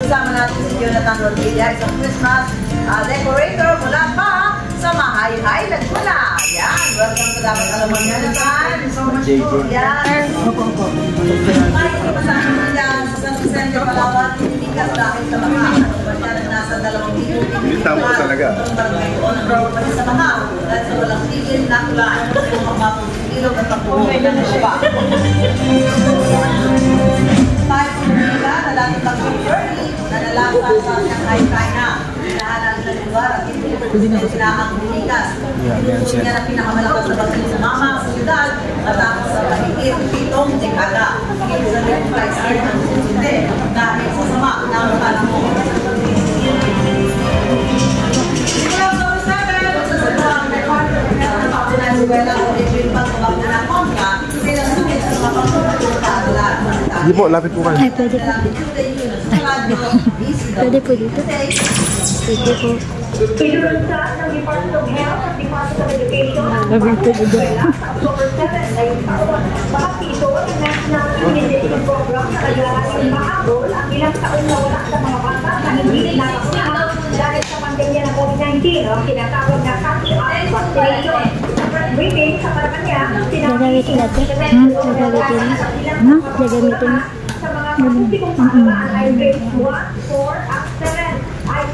Isama natin si Jonathan Rodriguez, isang Christmas decorator mula pa sa Mahay-Hay, Laguna. Yan, welcome to dapat alaman niya na saan. So much po. Yan. May kasama mo dyan sa San Vicente, Palawan, Tinikas dahil sa mga bansya na nasa 2,000. Tama ko talaga. Ang barangay doon, ang bawal pa sa mga dahil sa walang tigil, nakulaan sa mga mapagpilog at pagpuhay na siya. Tayo po nila, nalatong lang sa journey, nanalasa sa Shanghai, China. Hinahanan sa lugar at hindi sila ang Tinikas. Tinutuloy niya na pinakamalakas na bagay sa mama sa syudad matapos sa pahigit 7 dekada. Hindi sa red flags ay nasusinte dahil sa sama na ang panahon. Simula sa Rosario, sa saluang record ng Pakulan Suwela o Edwin Pagkabak na ng Mongka, silang sumit sa mga pagkakatalaan. Hindi po, lapit po kayo. Ay, pwede po. Pwede po dito. Pwede po. Pinurunsan ng Department of Health at Department of Education ang eskwela sa October 7 ngayong taon. Makapito ang National Immunization Program na naglalagay mahabol ang ilang taon na wala sa mga bata na hindi nakakuha dahil sa pandemya ng COVID-19 o tinatawag na catch-up vaccination. Sa first briefing sa Paranaque, Gagamitin natin. Gagamitin. Gagamitin. sa mga kaputikong pangalaman ay grade 1, 4 at 7. Ay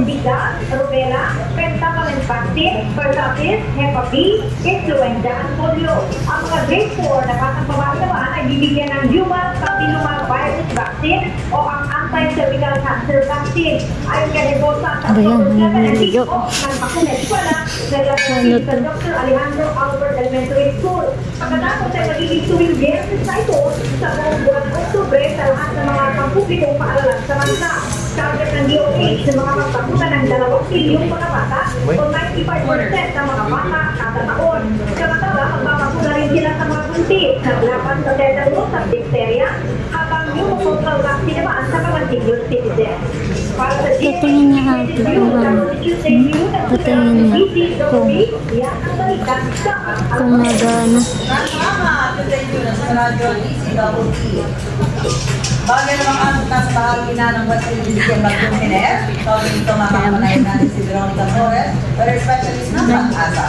bigas, rubella, pentavalent vaccine, pertussis, Hep B, influenza, at polio. Ang mga grade 4 na batang babae naman ay bibigyan ng human papillomavirus vaccine o ang anti-cervical cancer vaccine. Ayon kay Rebosa sa October 7 and kick-off ng bakuna eskwela sa Dr. Alejandro Albert Elementary School. Pagkatapos ay magiging tuwing Biyernes na ito sa buong buwan Oktubre sa lahat ng mga pampublikong paaralan sa bansa. Target ng DOH ng mga pagpaputan ng 2 milyong mga bata o 95% ng mga bata kada taon. Samantala, magpapapuna rin sila sa mga buntis na laban sa tetanus at diphtheria habang pneumococcal vaccine naman sa mga senior citizens. Para sa Tatingin niya ate. Tatingin niya. Kung nagano. Salamat! Today yun sa radyo DCWT. Bagay namang ang nasa bahagi na ng West Philippine Bagyong Hiner. Tawag dito makakapanayin natin si Veronica Torres, pero specialist na pag-asa.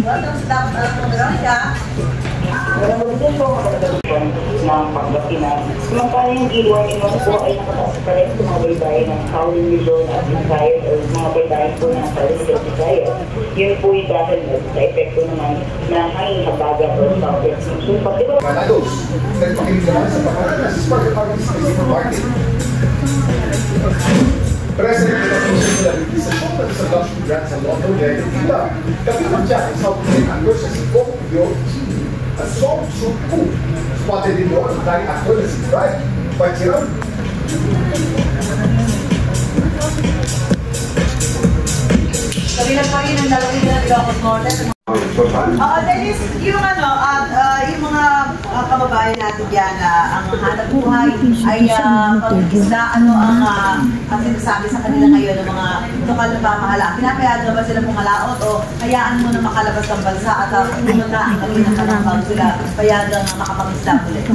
Welcome sa dapat alam mo, Veronica. Nararamdaman po ang pagkakataon ng pagbakina. Samantala yung e-learning naman po ay nakataas pa rin sa mga baybayin ng Howling Luzon at Visayas o mga baybayin po ng Howling at Visayas. Yun po yung dahil sa epekto naman na hanging habagat o southwest ng supat. Diba? Manados, sa pakinig naman sa pangalan na si Spark Apartments sa Supermarket. President of the Commission sa Supat sa Luxury Brands sa London, Gaya Tila. Kapitan dyan ang South Korean actor sa Sipong Pyo a Song Soo-koo. Spotted din doon ang dating actor na si Brad Pachiram. Kabilang pa rin ang dalawin na Ilocos Norte. Dennis, yung yung mga kababayan natin dyan na ang hanap buhay ay pag-isla, ang sinasabi sa kanila ngayon ng mga lokal na pamahala. Pinapayagan ba sila pumalaot o hayaan mo na makalabas ng bansa at pumunta ang kanilang kanang sila payagan na makapag-isla ulit?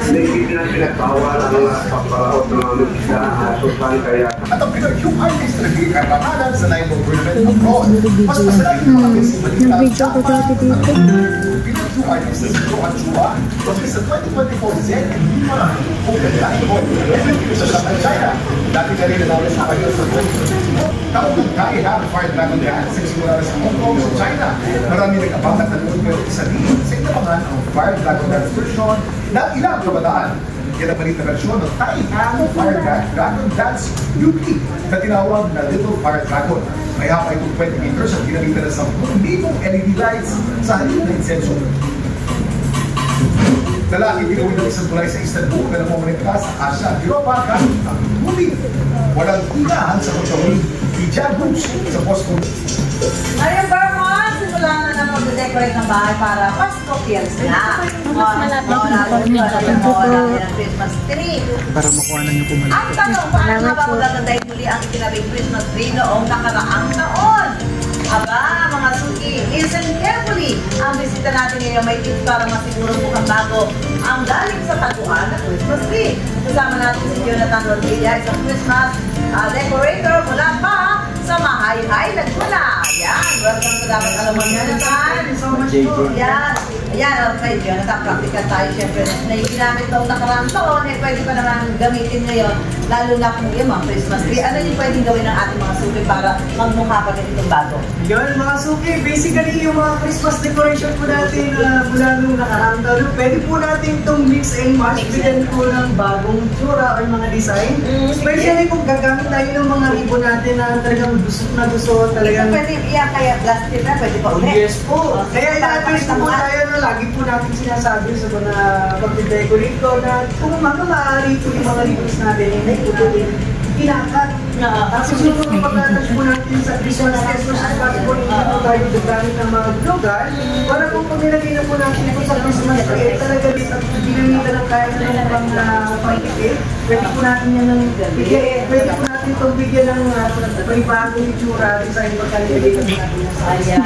Hindi na pinagpawal ang mga pagparaot ng mga lugsda asusan kaya. At ang Pinag-yung artist na naging karamanan sa line of tournament abroad. Mas masalaking mga balita ang Pinag-yung artist na si Johan Chua was sa 2024 Zen and Lima Open Line of sa Shanghai, China. Dati ka rin nanalo sa kanya sa 2024. Taong nagkain na ang Fire Dragon Dance sa simula sa Hong Kong sa China. Marami nag-abangat na noon pero isa din sa inabangan ang Fire Dragon Dance version ng ilang kabataan. Yan ang maliit na versyon ng Taihang Fire Dragon Dance UP na tinawag na Little Fire Dragon. May hapa itong 20 meters at ginamitan na 10,000 LED lights sa halip na insenso. Lalaki ginawin ng isang tulay sa Istanbul na namomonita sa Asia at Europa kahit ang movie. Walang inahan sa kutsawin ni Jan Bruce sa Boston. Ngayon, Vermont, simulan na naman mag-decorate ng bahay para Pasko Fields na. Mawala ng Christmas tree. Para makuha na niyo po malaki. Ang tanong, paano nga ba magagandahin muli ang itinabing Christmas tree noong nakaraang taon? Aba, mga suki, listen carefully. Ang bisita natin ngayon may tips para masiguro mukhang bago ang galing sa taguan na Christmas tree. Kasama natin si Jonathan Rodriguez, isang Christmas decorator mula pa sa Mahay-Hay, Laguna. Yan, welcome to Dapat Alam Mo, Jonathan. Thank you so much po. Yan, okay, Jonathan, practical tayo siyempre. Na yung ginamit daw nakaraang taon, pwede pa naman gamitin ngayon, lalo na kung yung mga Christmas tree. Ano yung pwedeng gawin ng ating mga suki para magmukha pa ganitong bago? Yun, mga suki, basically yung mga Christmas decoration po natin mula nung nakaraang taon, pwede po natin itong mix and match, bigyan po ng bagong tsura or mga design. Especially kung gagamit tayo ng mga ribbon natin na talagang gusto talagang... Pwede iyan kaya plastic na, pwede pa ulit. Yes po. Kaya i-advise po tayo na lagi po natin sinasabi sa mga pag-decorate ko na kung maaari po yung mga ribbons natin, hindi po ito kinakat. Tapos yung mga pagkatouch po natin sa Christmas as much as possible, hindi po tayo gagamit ng mga lugar para kung nilagay na po natin po sa Christmas tree, talaga dito at ginamita ng kahit ng pang-tikit, pwede po natin yan ng bigyan, pwede po natin itong bigyan ng may bagong itsura design pagkalagay na natin sa Ayan,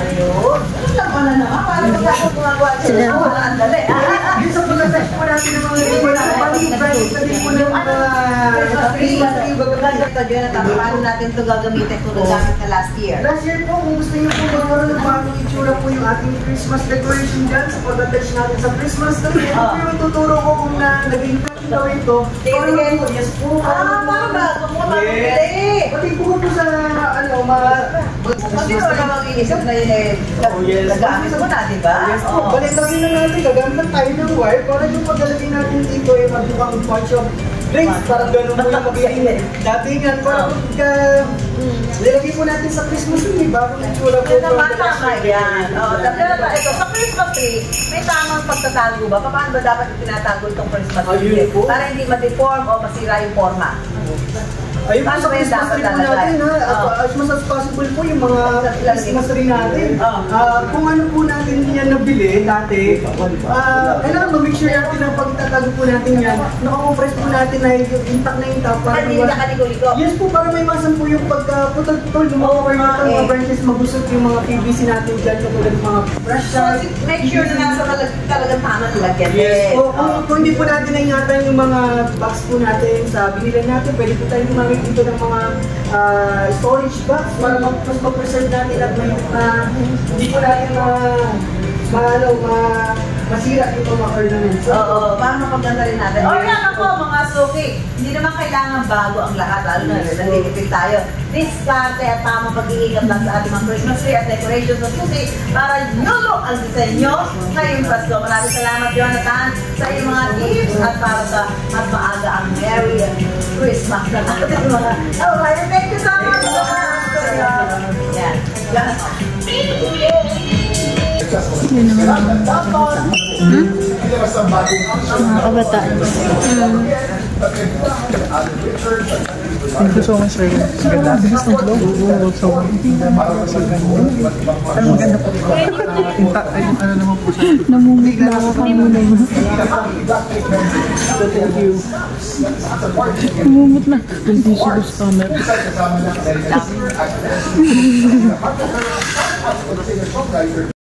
ayun. Ano lang pala naman, paano ba ako gumagawa sila? Wala ang dali. Yung sa pagkatouch po natin ng mga ribbon, pag-i-price na din po ng mga Christmas tree, paano natin ito gagamitin kung nagamit na last year? Last year po, kung gusto niyo po magkaroon ng bagong itsura po yung ating Christmas decoration dyan sa pag-attach natin sa Christmas tree. Ito po yung tuturo ko kung nag-impact daw ito. Yes po. Para ba? Kung mabili. Pati po po sa, Kasi wala namang inisip na yun nagamit mo na, di ba? Yes po. Balitain na natin, gagamit lang tayo ng wire para yung paglalagay natin dito ay magmukhang bunch of drinks. Parang gano'n po yung magiging datingan. Para pagka nilagay po natin sa Christmas tree, bagong itsura po. Yan naman, tama yan. Ito, sa Christmas tree, may tamang pagtatago ba? Paano ba dapat itinatago itong Christmas tree? Para hindi ma-deform o masira yung forma. Ayun po sa Christmas tree po natin, as much as possible po yung mga Christmas tree natin. Kung ano po natin yan nabili dati, kailangan ma-make sure natin na pagtatago po natin yan, nakakompress po natin na intact na intact. Hindi nakaligo-ligo. Yes po, para may masan po yung pagkaputol-putol, yung mga branches, magusot yung mga PVC natin dyan, katulad mga brush So, make sure na nasa talagang tama nilagyan. Yes. Kung hindi po natin naingatan yung mga box po natin sa binilan natin, pwede po tayo gumamit dito ng mga storage box para mas ma-preserve natin at hindi po natin masira yung mga ornaments. Oo, para mapaganda rin natin. O yan ako mga suki, hindi naman kailangan bago ang lahat, lalo na nalilipid tayo. Diskarte at tamang pag-iingat lang sa ating mga Christmas tree at decorations sa suki para yolo ang disenyo ngayong Pasko. Maraming salamat, Jonathan, sa iyong mga tips at para sa mas maaga ang Merry Christmas na natin mga. Alright, thank you so much. Yan. Mga kabataan. Thank you so much, sir. Ganda. Bilis ng vlog. So, ano maganda po? Ano naman po siya? Namumig na ako kanina. Thank you. Namumut na. Thank you so much, Tamer.